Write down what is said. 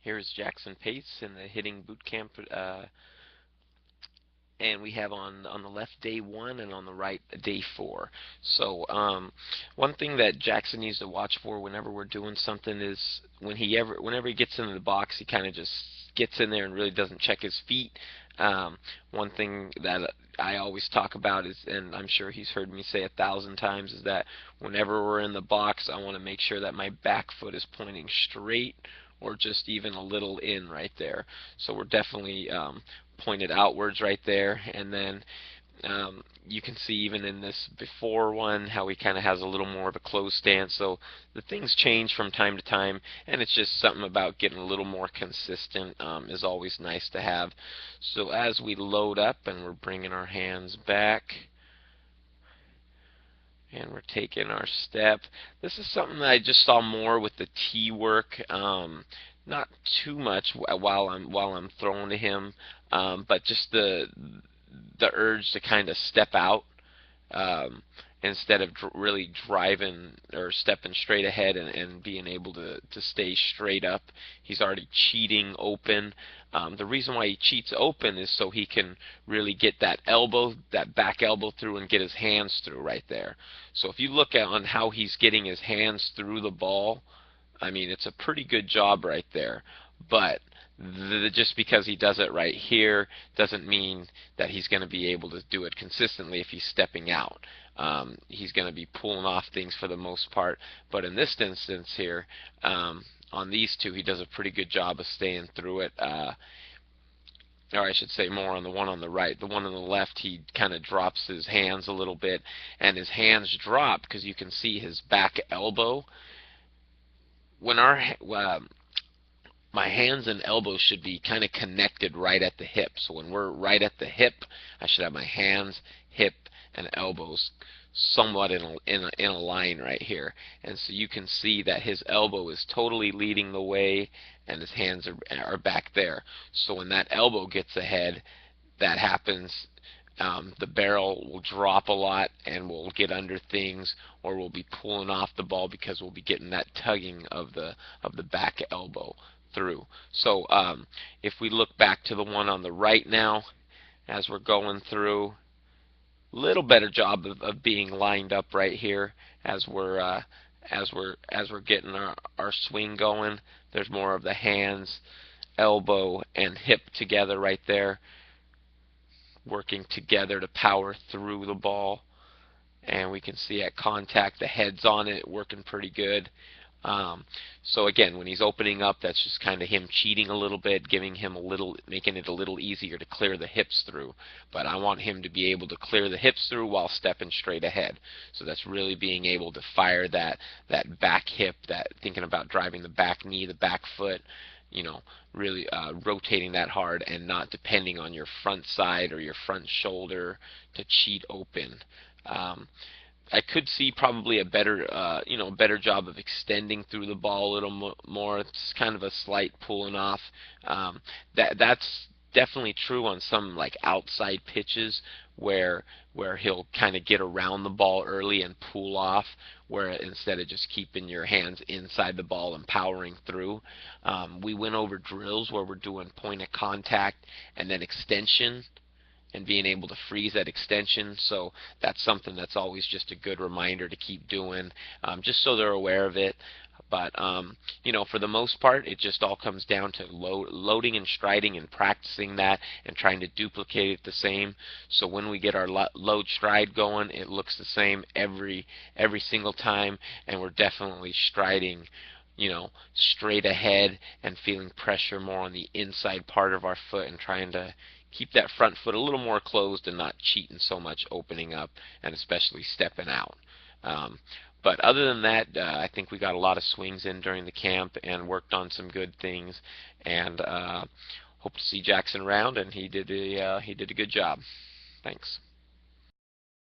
Here's Jackson Pace in the hitting boot camp, and we have on the left day 1 and on the right day 4. So one thing that Jackson needs to watch for whenever we're doing something is whenever he gets into the box, he kind of just gets in there and really doesn't check his feet. One thing that I always talk about is, and I'm sure he's heard me say 1,000 times, is that whenever we're in the box, I want to make sure that my back foot is pointing straight or just even a little in right there. So we're definitely pointed outwards right there, and then you can see even in this before one how he kind of has a little more of a closed stance. So the things change from time to time, and it's just something about getting a little more consistent is always nice to have. So as we load up and we're bringing our hands back and we're taking our step, this is something that I just saw more with the tee work. Not too much while I'm throwing to him, but just the urge to kind of step out um, instead of really driving or stepping straight ahead and being able to stay straight up. He's already cheating open. The reason why he cheats open is so he can really get that elbow, that back elbow through and get his hands through right there. So if you look at on how he's getting his hands through the ball, I mean, it's a pretty good job right there. But just because he does it right here doesn't mean that he's going to be able to do it consistently if he's stepping out. He's going to be pulling off things for the most part. But in this instance here, on these two, he does a pretty good job of staying through it. Or I should say more on the one on the right. The one on the left, he kind of drops his hands a little bit, and his hands drop because you can see his back elbow. When my hands and elbows should be kind of connected right at the hip. So when we're right at the hip, I should have my hands, hip, and elbows somewhat in a line right here. And so you can see that his elbow is totally leading the way and his hands are back there. So when that elbow gets ahead, that happens. The barrel will drop a lot and we'll get under things, or we'll be pulling off the ball because we'll be getting that tugging of the back elbow through. So if we look back to the one on the right now, as we're going through, little better job of being lined up right here as we're getting our swing going. There's more of the hands, elbow, and hip together right there, working together to power through the ball. And we can see at contact the head's on it working pretty good. So again, when he's opening up, that's just kind of him cheating a little bit, making it a little easier to clear the hips through. But I want him to be able to clear the hips through while stepping straight ahead. So that's really being able to fire that back hip, that thinking about driving the back knee, the back foot, really rotating that hard and not depending on your front side or your front shoulder to cheat open. I could see probably a better job of extending through the ball a little more. It's kind of a slight pulling off. That's definitely true on some like outside pitches where he'll kind of get around the ball early and pull off, where instead of just keeping your hands inside the ball and powering through. We went over drills where we're doing point of contact and then extension and being able to freeze that extension. So that's something that's always just a good reminder to keep doing, just so they're aware of it. But for the most part, it just all comes down to loading and striding and practicing that and trying to duplicate it the same. So when we get our load stride going, it looks the same every single time, and we're definitely striding straight ahead and feeling pressure more on the inside part of our foot and trying to keep that front foot a little more closed and not cheating so much opening up and especially stepping out. But other than that, I think we got a lot of swings in during the camp and worked on some good things, and hope to see Jackson around, and he did a good job. Thanks.